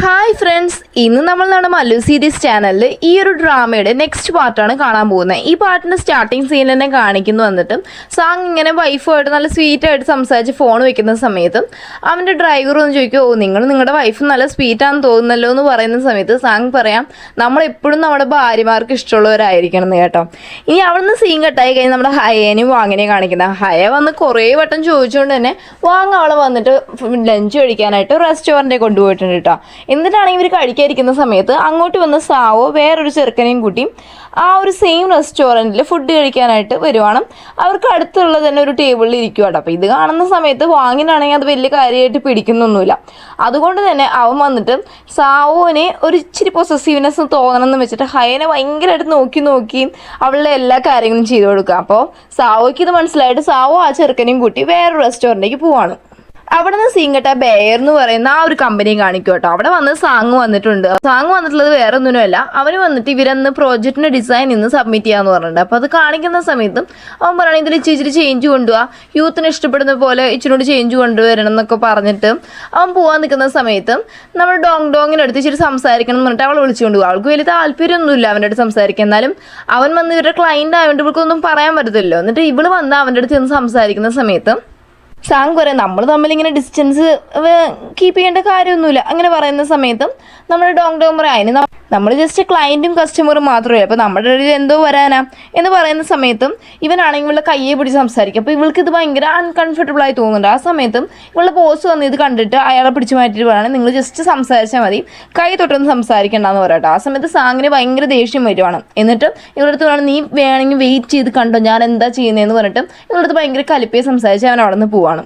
Hi friends, ഇന്ന് നമ്മൾ നമ്മുടെ മല്ലു സീരീസ് ചാനലിൽ ഈ ഒരു ഡ്രാമയുടെ നെക്സ്റ്റ് പാർട്ടാണ് കാണാൻ പോകുന്നത്. ഈ പാട്ടിൻ്റെ സ്റ്റാർട്ടിങ് സീനിൽ തന്നെ കാണിക്കുന്നു. വന്നിട്ട് സാങ് ഇങ്ങനെ വൈഫുമായിട്ട് നല്ല സ്വീറ്റായിട്ട് സംസാരിച്ച് ഫോൺ വെക്കുന്ന സമയത്ത് അവൻ്റെ ഡ്രൈവർ ഒന്ന് ചോദിക്കും, നിങ്ങളുടെ വൈഫ് നല്ല സ്വീറ്റാണെന്ന് തോന്നുന്നല്ലോ എന്ന് പറയുന്ന സമയത്ത് സാങ് പറയാം, നമ്മളെപ്പോഴും നമ്മുടെ ഭാര്യമാർക്ക് ഇഷ്ടമുള്ളവരായിരിക്കണം എന്ന് കേട്ടോ. ഇനി അവിടെ നിന്ന് സീൻ കട്ടായി കഴിഞ്ഞ് നമ്മുടെ ഹയേനെയും വാങ്ങിനെയും കാണിക്കുന്നത്. ഹയ വന്ന് കുറേ വട്ടം ചോദിച്ചുകൊണ്ട് തന്നെ വാങ്ങ അവളെ വന്നിട്ട് ലഞ്ച് കഴിക്കാനായിട്ട് റെസ്റ്റോറൻറ്റിൽ കൊണ്ടുപോയിട്ടുണ്ട് കേട്ടോ. എന്നിട്ടാണെങ്കിൽ ഇവർ കഴിക്കാതിരിക്കുന്ന സമയത്ത് അങ്ങോട്ട് വന്ന് സാവോ വേറൊരു ചെറുക്കനെയും കൂട്ടി ആ ഒരു സെയിം റെസ്റ്റോറൻറ്റിൽ ഫുഡ് കഴിക്കാനായിട്ട് വരുവാണ്. അവർക്ക് അടുത്തുള്ള തന്നെ ഒരു ടേബിളിൽ ഇരിക്കുവാട്ടോ. അപ്പോൾ ഇത് കാണുന്ന സമയത്ത് വാങ്ങിനാണെങ്കിൽ അത് വലിയ കാര്യമായിട്ട് പിടിക്കുന്നൊന്നുമില്ല. അതുകൊണ്ട് തന്നെ അവൻ വന്നിട്ട് സാവോനെ ഒരു ഇച്ചിരി പൊസസീവ്നെസ് തോന്നണമെന്ന് വെച്ചിട്ട് ഹയനെ ഭയങ്കരമായിട്ട് നോക്കി അവളുടെ എല്ലാ കാര്യങ്ങളും ചെയ്തു കൊടുക്കുക. അപ്പോൾ സാവോയ്ക്ക് ഇത് മനസ്സിലായിട്ട് സാവോ ആ ചെറുക്കനെയും കൂട്ടി വേറൊരു റെസ്റ്റോറൻറ്റിലേക്ക് പോവാണ്. അവിടെ നിന്ന് സീൻ കെട്ട ബെയർ എന്ന് പറയുന്ന ആ ഒരു കമ്പനി കാണിക്കും കേട്ടോ. അവിടെ വന്ന് സാങ് വന്നിട്ടുണ്ട്. സാങ് വന്നിട്ടുള്ളത് വേറെ ഒന്നിനുമല്ല, അവന് വന്നിട്ട് ഇവരന്ന് പ്രോജക്റ്റിൻ്റെ ഡിസൈൻ ഇന്ന് സബ്മിറ്റ് ചെയ്യാന്ന് പറഞ്ഞിട്ടുണ്ട്. അപ്പോൾ അത് കാണിക്കുന്ന സമയത്തും അവൻ പറയുകയാണെങ്കിൽ ഇതിൽ ഇച്ചിരി ചേഞ്ച് കൊണ്ടുപോവാ, യൂത്തിന് ഇഷ്ടപ്പെടുന്ന പോലെ ഇച്ചിരി ചേഞ്ച് കൊണ്ടുവരണം എന്നൊക്കെ പറഞ്ഞിട്ട് അവൻ പോകാൻ നിൽക്കുന്ന സമയത്ത് നമ്മൾ ഡോങ്ങിനടുത്ത് ഇച്ചിരി സംസാരിക്കണം എന്ന് പറഞ്ഞിട്ട് അവൾ വിളിച്ചുകൊണ്ട് പോകും. അവൾക്ക് വലിയ താല്പര്യമൊന്നുമില്ല അവൻ്റെ അടുത്ത് സംസാരിക്കാൻ. എന്നാലും അവൻ വന്ന് ഇവരുടെ ക്ലൈൻ്റ് ആയതുകൊണ്ട് ഇവൾക്കൊന്നും പറയാൻ പറ്റത്തില്ലല്ലോ. എന്നിട്ട് ഇവള് വന്ന് അവൻ്റെ അടുത്ത് നിന്ന് സംസാരിക്കുന്ന സമയത്ത് സാങ് പറയാം, നമ്മൾ തമ്മിലിങ്ങനെ ഡിസ്റ്റൻസ് കീപ്പ് ചെയ്യേണ്ട കാര്യമൊന്നുമില്ല. അങ്ങനെ പറയുന്ന സമയത്തും നമ്മുടെ ഡോങ് പറയാം, അതിന് നമ്മൾ ജസ്റ്റ് ക്ലയൻറ്റും കസ്റ്റമറും മാത്രമേ, അപ്പോൾ നമ്മുടെ ഇടയിൽ എന്തോ വരാനാ എന്ന് പറയുന്ന സമയത്തും ഇവനാണെങ്കിൽ ഇവളുടെ കയ്യെ പിടിച്ച് സംസാരിക്കും. അപ്പോൾ ഇവൾക്ക് ഇത് ഭയങ്കര അൺകംഫർട്ടബിളായി തോന്നുന്നുണ്ട്. ആ സമയത്തും ഇവളുടെ ബോസ് വന്ന് ഇത് കണ്ടിട്ട് അയാളെ പിടിച്ച് മാറ്റിയിട്ട് പറയുകയാണെങ്കിൽ നിങ്ങൾ ജസ്റ്റ് സംസാരിച്ചാൽ മതി, കൈ തൊട്ടൊന്നും സംസാരിക്കണ്ടെന്ന് പറയട്ടോ. ആ സമയത്ത് സാങ്ങിന് ഭയങ്കര ദേഷ്യം വരുവാണ്. എന്നിട്ട് ഇവളുടെ അടുത്ത് വേണം, നീ വേണമെങ്കിൽ വെയിറ്റ് ചെയ്ത് കണ്ടോ ഞാൻ എന്താ ചെയ്യുന്നതെന്ന് പറഞ്ഞിട്ട് ഇവളുടെ അടുത്ത് ഭയങ്കര കലിപ്പയെ സംസാരിച്ച് അവൻ അവിടെ നിന്ന് പോവാണ്.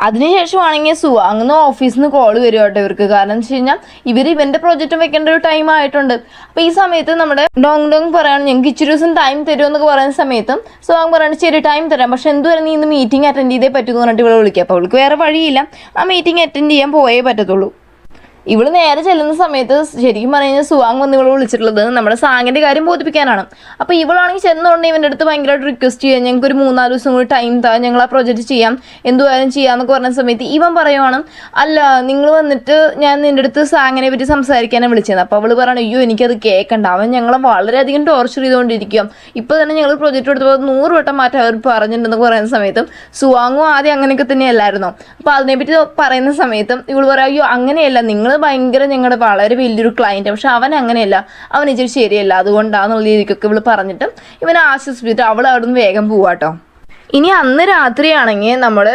അതിനുശേഷമാണെങ്കിൽ സുവാങ്ങുന്ന ഓഫീസിൽ നിന്ന് കോൾ വരും കേട്ടോ ഇവർക്ക്. കാരണം എന്ന് വെച്ച് കഴിഞ്ഞാൽ ഇവൻ്റെ പ്രൊജക്റ്റ് വെക്കേണ്ട ഒരു ടൈം ആയിട്ടുണ്ട്. അപ്പോൾ ഈ സമയത്ത് നമ്മുടെ ഡോങ് പറയാണ്, ഞങ്ങൾക്ക് ഇച്ചിരി ദിവസം ടൈം തരുമെന്നൊക്കെ പറയുന്ന സമയത്തും സുവാങ് പറയാണ്, ശരി ടൈം തരാം, പക്ഷെ എന്തുവരെ നീ ഇന്ന് മീറ്റിംഗ് അറ്റൻഡ് ചെയ്തേ പറ്റുമെന്ന് പറഞ്ഞിട്ട് ഇവളെ വിളിക്കുക. അപ്പോൾ അവൾക്ക് വേറെ വഴിയില്ല, ആ മീറ്റിംഗ് അറ്റൻഡ് ചെയ്യാൻ പോയേ പറ്റത്തുള്ളൂ. ഇവള് നേരെ ചെല്ലുന്ന സമയത്ത് ശരിക്കും പറഞ്ഞാൽ സുവാങ് വന്ന് ഇവളെ വിളിച്ചിട്ടുള്ളത് നമ്മുടെ സാങ്ങിൻ്റെ കാര്യം ബോധിപ്പിക്കാനാണ്. അപ്പോൾ ഇവളാണെങ്കിൽ ചെന്നുകൊണ്ട് ഇവൻ്റെ അടുത്ത് ഭയങ്കരമായിട്ട് റിക്വസ്റ്റ് ചെയ്യാം, ഞങ്ങൾക്ക് ഒരു 3-4 ദിവസം കൂടി ടൈം താ, ഞങ്ങൾ ആ പ്രൊജക്റ്റ് ചെയ്യാം, എന്തുവായാലും ചെയ്യാമെന്നൊക്കെ പറഞ്ഞ സമയത്ത് ഇവൻ പറയുവാണ്, അല്ല നിങ്ങൾ വന്നിട്ട് ഞാൻ നിൻ്റെ അടുത്ത് സാങ്ങിനെ പറ്റി സംസാരിക്കാനാണ് വിളിച്ചത്. അപ്പോൾ അവൾ പറയണം, അയ്യോ എനിക്കത് കേൾക്കണ്ട, അവൻ ഞങ്ങളെ വളരെയധികം ടോർച്ചർ ചെയ്തുകൊണ്ടിരിക്കും, ഇപ്പോൾ തന്നെ ഞങ്ങൾ പ്രൊജക്റ്റ് എടുത്തപ്പോൾ 100 വട്ടം മാറ്റം അവർ പറഞ്ഞിട്ടുണ്ടെന്നൊക്കെ പറയുന്ന സമയത്തും സുവാങ്ങും ആദ്യം അങ്ങനെയൊക്കെ തന്നെയല്ലായിരുന്നോ. അപ്പോൾ അതിനെപ്പറ്റി പറയുന്ന സമയത്തും ഇവൾ പറയാം, അയ്യോ അങ്ങനെയല്ല, നിങ്ങൾ ഭയങ്കര ഞങ്ങളുടെ വളരെ വലിയൊരു ക്ലയൻറ്റ്, പക്ഷെ അവൻ അങ്ങനെയല്ല, അവൻ ഇച്ചിരി ശരിയല്ല, അതുകൊണ്ടാണെന്നുള്ള രീതിക്കൊക്കെ ഇവൾ പറഞ്ഞിട്ട് ഇവനെ ആശ്വസിപ്പിച്ചിട്ട് അവൾ അവിടെ നിന്ന് വേഗം പോവാട്ടോ. ഇനി അന്ന് രാത്രിയാണെങ്കിൽ നമ്മൾ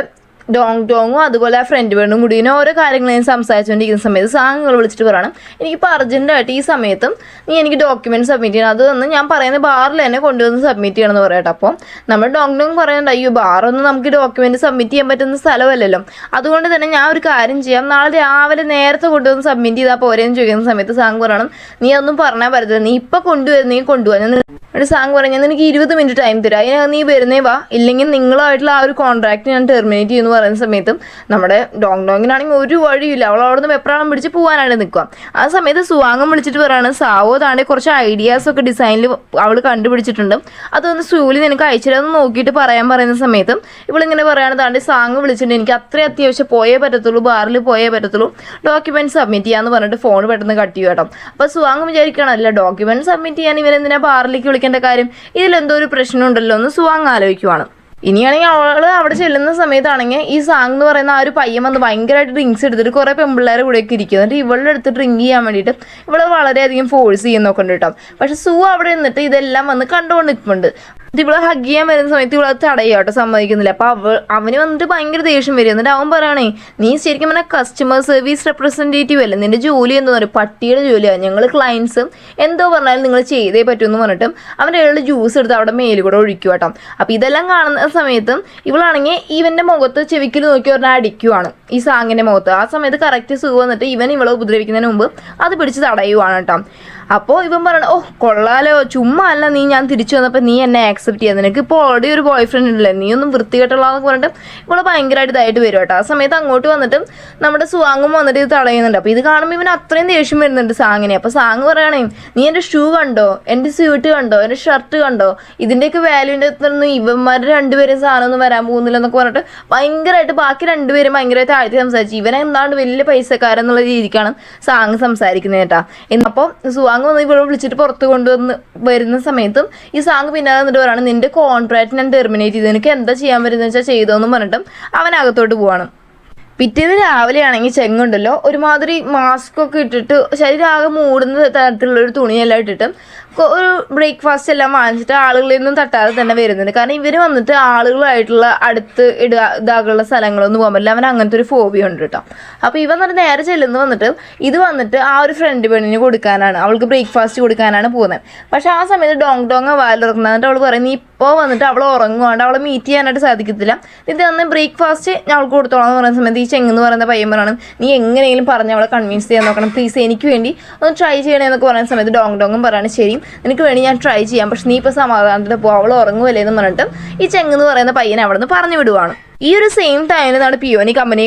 ഡോങ്ങും അതുപോലെ ആ ഫ്രണ്ട് വേണും കൂടി ഓരോ കാര്യങ്ങളും സംസാരിച്ചുകൊണ്ടിരിക്കുന്ന സമയത്ത് സാങ്ങുകൾ വിളിച്ചിട്ട് പറയണം, എനിക്കിപ്പോൾ അർജൻറ്റായിട്ട് ഈ സമയത്തും നീ എനിക്ക് ഡോക്യുമെൻറ്റ് സബ്മിറ്റ് ചെയ്യണം, അത് വന്ന് ഞാൻ പറയുന്ന ബാറിൽ തന്നെ കൊണ്ടുവന്ന് സബ്മിറ്റ് ചെയ്യണമെന്ന് പറയട്ടെ. അപ്പോൾ നമ്മൾ ഡോങ് പറയുന്നുണ്ട്, അയ്യോ ബാറൊന്നും നമുക്ക് ഡോക്യുമെൻറ്റ് സബ്മിറ്റ് ചെയ്യാൻ പറ്റുന്ന സ്ഥലമല്ലല്ലോ, അതുകൊണ്ട് തന്നെ ഞാൻ ഒരു കാര്യം ചെയ്യാം, നാളെ രാവിലെ നേരത്തെ കൊണ്ടുവന്ന് സബ്മിറ്റ് ചെയ്താൽ പോരെയെന്ന് ചോദിക്കുന്ന സമയത്ത് സാങ് പറയണം, നീ അതൊന്നും പറഞ്ഞാൽ പറ്റത്തില്ല, നീ ഇപ്പോൾ കൊണ്ടുവരുന്നെങ്കിൽ കൊണ്ടുപോകാൻ. സാങ് പറഞ്ഞു, ഞാൻ നിനക്ക് 20 മിനിറ്റ് ടൈം തരാം, അതിനകത്ത് നീ വരുന്നേ വാ, ഇല്ലെങ്കിൽ നിങ്ങളുമായിട്ടുള്ള ആ ഒരു കോൺട്രാക്ട് ഞാൻ ടെർമിനേറ്റ് ചെയ്യുമെന്ന് പറയുന്ന സമയത്തും നമ്മുടെ ഡോങ്ങിനാണെങ്കിൽ ഒരു വഴിയില്ല, അവൾ അവിടെ നിന്ന് വെപ്രാളം പിടിച്ച് പോകാനായിട്ട് നിൽക്കുക. ആ സമയത്ത് സുവാങ്ങും വിളിച്ചിട്ട് പറയാണ്, സാവോ താണ്ടെ കുറച്ച് ഐഡിയാസൊക്കെ ഡിസൈനിൽ അവൾ കണ്ടുപിടിച്ചിട്ടുണ്ട്, അതൊന്ന് സൂലി നിനക്ക് അയച്ചിട്ടൊന്ന് നോക്കിയിട്ട് പറയാൻ പറയുന്ന സമയത്തും ഇവളിങ്ങനെ പറയാണ്, താണ്ടെ സാങ് വിളിച്ചിട്ടുണ്ട്, എനിക്ക് അത്രയും അത്യാവശ്യം പോയേ പറ്റത്തുള്ളൂ, ബാറിൽ പോയേ പറ്റത്തുള്ളൂ, ഡോക്യുമെൻറ്റ് സബ്മിറ്റ് ചെയ്യാമെന്ന് പറഞ്ഞിട്ട് ഫോൺ പെട്ടെന്ന് കട്ട് ചെയ്യും കേട്ടോ. അപ്പോൾ സുവാങ് വിചാരിക്കണം, അല്ല ഡോക്യുമെൻറ്റ് സബ്മിറ്റ് ചെയ്യാൻ ഇവരെന്തിനാ ബാറിലേക്ക് വിളിക്കേണ്ട കാര്യം, ഇതിലെന്തോ ഒരു പ്രശ്നമുണ്ടല്ലോ എന്ന് സുവാങ് ആലോചിക്കുവാണ്. ഇനിയാണെങ്കിൽ അവൾ അവിടെ ചെല്ലുന്ന സമയത്താണെങ്കിൽ ഈ സാങ് എന്ന് പറയുന്ന ആ ഒരു പയ്യൻ വന്ന് ഭയങ്കരമായിട്ട് ഡ്രിങ്ക്സ് എടുത്തിട്ട് കുറേ പെൺപിള്ളേരെ കൂടെയൊക്കെ ഇരിക്കും. എന്നിട്ട് ഇവളുടെ അടുത്ത് ഡ്രിങ്ക് ചെയ്യാൻ വേണ്ടിയിട്ട് ഇവളെ വളരെയധികം ഫോഴ്സ് ചെയ്യുന്നൊക്കെ ഉണ്ട് കേട്ടോ. പക്ഷെ സു അവിടെ നിന്നിട്ട് ഇതെല്ലാം വന്ന് കണ്ടുകൊണ്ട് നിൽക്കുന്നുണ്ട്. ഇവളെ ഹഗ് ചെയ്യാൻ വരുന്ന സമയത്ത് ഇവളത് തടയുക കേട്ടോ, സമ്മതിക്കുന്നില്ല. അപ്പോൾ അവന് വന്നിട്ട് ഭയങ്കര ദേഷ്യം വരും. എന്നിട്ട് അവൻ പറയണേ, നീ ശരിക്കും പറഞ്ഞാൽ കസ്റ്റമർ സർവീസ് റെപ്രസെൻറ്റേറ്റീവ് അല്ലേ, നിൻ്റെ ജോലി എന്തോ പറയും, പട്ടിയുടെ ജോലിയാണ്, ഞങ്ങൾ ക്ലയൻസ് എന്തോ പറഞ്ഞാലും നിങ്ങൾ ചെയ്തേ പറ്റുമെന്ന് പറഞ്ഞിട്ടും അവൻ്റെ ഇടയിൽ ജ്യൂസ് എടുത്ത് അവിടെ മേലിൽ കൂടെ ഒഴിക്കും കേട്ടോ. അപ്പോൾ ഇതെല്ലാം കാണുന്ന സമയത്തും ഇവളാണെങ്കിൽ ഇവൻ്റെ മുഖത്ത് ചെവിക്കിൽ നോക്കി പറഞ്ഞാൽ അടിക്കുവാണ് ഈ സാങ്ങിൻ്റെ മുഖത്ത്. ആ സമയത്ത് കറക്റ്റ് സുഖം വന്നിട്ട് ഇവളെ ഉപദ്രവിക്കുന്നതിന് മുമ്പ് അത് പിടിച്ച് തടയുവാണ് കേട്ടോ. അപ്പോൾ ഇവൻ പറയണം, ഓ കൊള്ളാലോ, ചുമ്മാ അല്ല നീ ഞാൻ തിരിച്ചു വന്നപ്പോൾ നീ എന്നെ അക്സെപ്റ്റ് ചെയ്യാൻ, നിനക്ക് ഇപ്പോൾ ഓൾറെഡി ഒരു ബോയ് ഫ്രണ്ട് ഉണ്ടല്ലേ, നീ ഒന്നും വൃത്തികെട്ടുള്ളതെന്ന് പറഞ്ഞിട്ട് ഇവളെ ഭയങ്കരമായിട്ട് ഇതായിട്ട് വരും കേട്ടോ. ആ സമയത്ത് അങ്ങോട്ട് വന്നിട്ടും നമ്മുടെ സുവാങ്ങും വന്നിട്ട് ഇത് തടയുന്നുണ്ട്. അപ്പോൾ ഇത് കാണുമ്പോൾ ഇവൻ അത്രയും ദേഷ്യം വരുന്നുണ്ട് സാങ്ങിനെ. അപ്പോൾ സാങ് പറയുകയാണെ, നീ എൻ്റെ ഷൂ കണ്ടോ, എൻ്റെ സ്യൂട്ട് കണ്ടോ, എൻ്റെ ഷർട്ട് കണ്ടോ, ഇതിൻ്റെയൊക്കെ വാല്യൂൻ്റെ അടുത്തൊന്നും ഇവന്മാർ രണ്ടുപേരും സാധനമൊന്നും വരാൻ പോകുന്നില്ല എന്നൊക്കെ പറഞ്ഞിട്ട് ഭയങ്കരമായിട്ട് ബാക്കി രണ്ടുപേരും ഭയങ്കരമായിട്ട് താഴ്ത്തി സംസാരിച്ചു. ഇവനെ എന്താണ്ട് വലിയ പൈസക്കാരെന്നുള്ള രീതിക്കാണ് സാങ് സംസാരിക്കുന്നത് കേട്ടാ. അപ്പോൾ സുവാങ് വന്ന് ഇവിടെ വിളിച്ചിട്ട് പുറത്ത് കൊണ്ടുവന്ന് വരുന്ന സമയത്തും ഈ സാങ് പിന്നാലെ വന്നിട്ട് പറയുകയാണ്, നിന്റെ കോൺട്രാക്ട് ഞാൻ ടെർമിനേറ്റ് ചെയ്തു, നിനക്ക് എന്താ ചെയ്യാൻ പറ്റുന്നത് വെച്ചാൽ ചെയ്തോന്നും പറഞ്ഞിട്ടും അവനകത്തോട്ട് പോവാണ്. പിറ്റേന്ന് രാവിലെ ആണെങ്കിൽ ചെങ്ങുണ്ടല്ലോ ഒരുമാതിരി മാസ്ക് ഒക്കെ ഇട്ടിട്ട് ശരീരം ആകെ മൂടുന്ന തരത്തിലുള്ളൊരു തുണിയെല്ലാം ഇട്ടിട്ടും ഒരു ബ്രേക്ക്ഫാസ്റ്റ് എല്ലാം വാങ്ങിച്ചിട്ട് ആളുകളിൽ നിന്നും തട്ടാതെ തന്നെ വരുന്നുണ്ട്. കാരണം ഇവർ വന്നിട്ട് ആളുകളായിട്ടുള്ള അടുത്ത് ഇതാകുള്ള സ്ഥലങ്ങളൊന്നും പോകാൻ പറ്റില്ല. അവൻ അങ്ങനത്തെ ഒരു ഫോബിയ ഉണ്ട് കേട്ടോ. അപ്പോൾ ഇവ എന്നിട്ട് നേരെ ചെല്ലുന്ന വന്നിട്ട് ആ ഒരു ഫ്രണ്ട് പെണ്ണിന് കൊടുക്കാനാണ്, അവൾക്ക് ബ്രേക്ക്ഫാസ്റ്റ് കൊടുക്കാനാണ് പോകുന്നത്. പക്ഷേ ആ സമയത്ത് ഡോങ് വാലിറക്കുന്നിട്ട് അവൾ പറയും, നീ ഇപ്പോൾ വന്നിട്ട് അവൾ ഉറങ്ങുവാണ്ട് അവളെ മീറ്റ് ചെയ്യാനായിട്ട് സാധിക്കത്തില്ല, ഇത് അന്ന് ബ്രേക്ക്ഫാസ്റ്റ് ഞാൻ അവൾക്ക് കൊടുത്തോളാം എന്ന് പറയുന്ന സമയത്ത് ഈ ചെങ്ങെന്ന് പറയുന്ന പയ്യൻ പറയണം, നീ എങ്ങനെയെങ്കിലും പറഞ്ഞ് അവളെ കൺവിൻസ് ചെയ്യാൻ നോക്കണം, പ്ലീസ് എനിക്ക് വേണ്ടി ഒന്ന് ട്രൈ ചെയ്യണേ എന്നൊക്കെ പറയുന്ന സമയത്ത് ഡോങ്ങും പറയാണ്, ശരി നിനക്ക് വേണ്ടി ഞാൻ ട്രൈ ചെയ്യാം, പക്ഷെ നീ ഇപ്പോൾ സമാധാനത്തിൽ പോ, അവൾ ഉറങ്ങുമല്ലേ എന്ന് പറഞ്ഞിട്ട് ഈ ചെങ്ങെന്ന് പറയുന്ന പയ്യനെ അവിടെ നിന്ന് പറഞ്ഞു വിടുവാണ്. ഈ ഒരു സെയിം ടൈമിൽ നമ്മുടെ പിയോനി കമ്പനി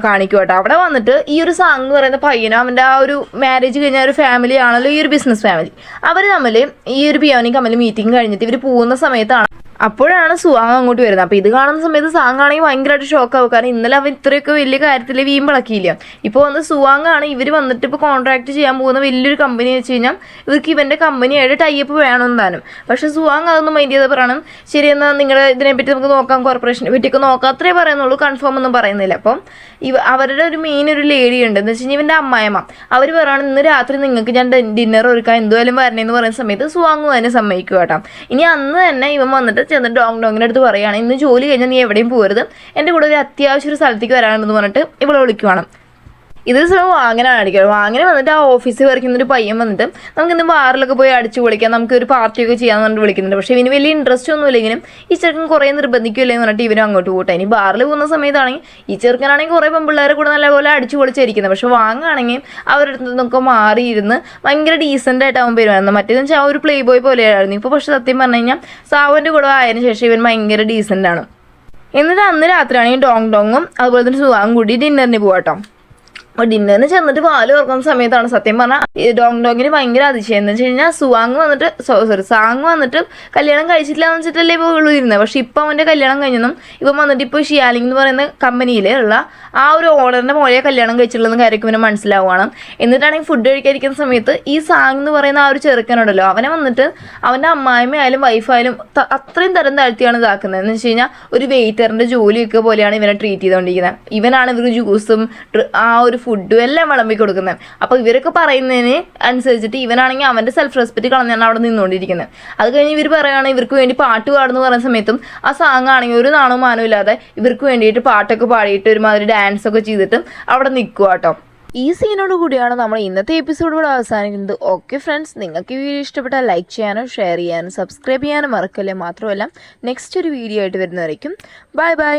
കാണിക്കും കേട്ടോ. അവിടെ വന്നിട്ട് ഈ ഒരു സാങ് എന്ന് പറയുന്ന പയ്യനും അവൻ്റെ ആ ഒരു മാരേജ് കഴിഞ്ഞ ഒരു ഫാമിലി ആണല്ലോ ഈ ഒരു ബിസിനസ് ഫാമിലി, അവർ തമ്മിൽ ഈ ഒരു പിയോനി കമ്പനി മീറ്റിംഗ് കഴിഞ്ഞിട്ട് ഇവർ പോകുന്ന സമയത്താണ് അപ്പോഴാണ് സുവാങ് അങ്ങോട്ട് വരുന്നത്. അപ്പോൾ ഇത് കാണുന്ന സമയത്ത് സാങ് ആണെങ്കിൽ ഭയങ്കരമായിട്ട് ഷോക്കാവും. കാരണം ഇന്നലെ അവൻ ഇത്രയൊക്കെ വലിയ കാര്യത്തിൽ വീമ്പിളക്കിയില്ല. ഇപ്പോൾ വന്ന് സുവാങ് ആണ് ഇവർ വന്നിട്ട് ഇപ്പോൾ കോൺട്രാക്ട് ചെയ്യാൻ പോകുന്ന വലിയൊരു കമ്പനി വെച്ച് കഴിഞ്ഞാൽ ഇവർക്ക് ഇവൻ്റെ കമ്പനിയായിട്ട് ടൈപ്പ് വേണമെന്ന് താനും. പക്ഷേ സുവാങ് അതൊന്നും മൈൻഡ് ചെയ്ത് പറയണം, ശരി എന്നാൽ നിങ്ങളുടെ ഇതിനെപ്പറ്റി നമുക്ക് നോക്കാം, കോർപ്പറേഷനെ പറ്റിയൊക്കെ നോക്കാം, അത്രേ പറയുന്നുള്ളൂ, കൺഫേം ഒന്നും പറയുന്നില്ല. അപ്പം അവരുടെ ഒരു മെയിൻ ഒരു ലേഡി ഉണ്ട് എന്ന് വെച്ച് കഴിഞ്ഞാൽ ഇവൻ്റെ അമ്മായിമ്മ, അവർ പറയുകയാണ് ഇന്ന് രാത്രി നിങ്ങൾക്ക് ഞാൻ ഡിന്നർ ഒരുക്കാം, എന്തുവായാലും വരണേന്ന് പറയുന്ന സമയത്ത് സുവാങ് തന്നെ സമ്മതിക്കുക കേട്ടോ. ഇനി അന്ന് തന്നെ ഇവൻ വന്നിട്ട് ചെന്നിട്ട് ഡോങ്ങിൻ്റെ അടുത്ത് പറയുകയാണ്, ഇന്ന് ജോലി കഴിഞ്ഞാൽ നീ എവിടെയും പോകരുത്, എൻ്റെ കൂടെ ഒരു അത്യാവശ്യം ഒരു സ്ഥലത്തേക്ക് വരാനുണ്ടെന്ന് പറഞ്ഞിട്ട് ഇവളെ വിളിക്കുവാണ്. ഇത് വാങ്ങനാണ് അടിക്കുക. വാങ്ങനെ വന്നിട്ട് ആ ഓഫീസിൽ വർക്കുന്നൊരു പയ്യൻ വന്നിട്ട് നമുക്കിന്ന് ബാറിലൊക്കെ പോയി അടിച്ചു പൊളിക്കാം, നമുക്ക് ഒരു പാർട്ടിയൊക്കെ ചെയ്യാമെന്ന് പറഞ്ഞിട്ട് വിളിക്കുന്നുണ്ട്. പക്ഷേ ഇവന് വലിയ ഇൻട്രസ്റ്റ് ഒന്നും ഇല്ലെങ്കിലും ഈ ചെറുക്കൻ കുറേ നിർബന്ധിക്കില്ലേ എന്ന് പറഞ്ഞിട്ട് ഇവനും അങ്ങോട്ട് പോട്ടെ. ഇനി ബാറിൽ പോകുന്ന സമയത്താണെങ്കിൽ ഈ ചെറുക്കനാണെങ്കിൽ കുറേ പെൺപിള്ളേരെ കൂടെ നല്ലപോലെ അടിച്ചു പൊളിച്ചിരിക്കുന്നത്. പക്ഷെ വാങ്ങുകയാണെങ്കിൽ അവരുടെ അടുത്ത് നിന്നൊക്കെ മാറിയിരുന്ന് ഭയങ്കര ഡീസൻ്റ് ആയിട്ട് അവൻ പെരുമാറുന്നത്. മറ്റേതെന്ന് വെച്ചാൽ ആ ഒരു പ്ലേ ബോയ് പോലെയായിരുന്നു. ഇപ്പോൾ പക്ഷെ സത്യം പറഞ്ഞു കഴിഞ്ഞാൽ സാവൻ്റെ കൂടെ ആയതിനു ശേഷം ഇവൻ ഭയങ്കര ഡീസൻ്റ് ആണ്. എന്നിട്ട് അന്ന് രാത്രിയാണെങ്കിൽ ഡോങ്ങും അതുപോലെ തന്നെ സുവാങ്ങും കൂടി ഡിന്നറിന് പോകാട്ടോ. അപ്പോൾ ഡിന്നറിന് ചെന്നിട്ട് പാല് തുറക്കുന്ന സമയത്താണ് സത്യം പറഞ്ഞാൽ ഡോങ്ങിന് ഭയങ്കര അതിശയം. എന്ന് വെച്ച് കഴിഞ്ഞാൽ സാങ് വന്നിട്ട് കല്യാണം കഴിച്ചിട്ടില്ല എന്ന് വെച്ചിട്ടല്ലേ ഇപ്പോൾ ഉള്ളിരുന്നത്. പക്ഷെ ഇപ്പം അവൻ്റെ കല്യാണം കഴിഞ്ഞെന്നും ഇപ്പം വന്നിട്ട് ഇപ്പോൾ ഷിയാലിംഗ് എന്ന് പറയുന്ന കമ്പനിയിലുള്ള ആ ഒരു ഓണറിൻ്റെ മോളെ കല്യാണം കഴിച്ചിട്ടുള്ളതെന്ന് കാര്യമൊക്കെ ഇവനെ മനസ്സിലാവുകയാണ്. എന്നിട്ടാണെങ്കിൽ ഫുഡ് കഴിക്കാതിരിക്കുന്ന സമയത്ത് ഈ സാങ് എന്ന് പറയുന്ന ആ ഒരു ചെറുക്കനുണ്ടല്ലോ, അവനെ വന്നിട്ട് അവൻ്റെ അമ്മായിമ്മയായാലും വൈഫായാലും അത്രയും തരം താഴ്ത്തിയാണ് ഇതാക്കുന്നത്. എന്ന് വെച്ച് കഴിഞ്ഞാൽ ഒരു വെയിറ്ററിൻ്റെ ജോലിയൊക്കെ പോലെയാണ് ഇവനെ ട്രീറ്റ് ചെയ്തുകൊണ്ടിരിക്കുന്നത്. ഇവനാണ് ഇവർ ജ്യൂസും ആ ഒരു ഫുഡും എല്ലാം വിളമ്പി കൊടുക്കുന്നത്. അപ്പോൾ ഇവരൊക്കെ പറയുന്നതിന് അനുസരിച്ചിട്ട് ഇവനാണെങ്കിൽ അവൻ്റെ സെൽഫ് റെസ്പെക്റ്റ് കളഞ്ഞാണ് അവിടെ നിന്നുകൊണ്ടിരിക്കുന്നത്. അത് കഴിഞ്ഞ് ഇവർ പറയുകയാണ് ഇവർക്ക് വേണ്ടി പാട്ട് പാടുന്നു പറയുന്ന സമയത്തും ആ സാങ് ആണെങ്കിൽ ഒരു നാണവും മാനവും ഇല്ലാതെ ഇവർക്ക് വേണ്ടിയിട്ട് പാട്ടൊക്കെ പാടിയിട്ട് ഒരുമാതിരി ഡാൻസ് ഒക്കെ ചെയ്തിട്ടും അവിടെ നിൽക്കുക കേട്ടോ. ഈ സീനോട് കൂടിയാണ് നമ്മൾ ഇന്നത്തെ എപ്പിസോഡ് ഇവിടെ അവസാനിക്കുന്നത്. ഓക്കെ ഫ്രണ്ട്സ്, നിങ്ങൾക്ക് ഈ വീഡിയോ ഇഷ്ടപ്പെട്ടാൽ ലൈക്ക് ചെയ്യാനും ഷെയർ ചെയ്യാനും സബ്സ്ക്രൈബ് ചെയ്യാനും മറക്കല്ലേ. മാത്രമല്ല നെക്സ്റ്റ് ഒരു വീഡിയോ ആയിട്ട് വരുന്നതായിരിക്കും. Bye bye.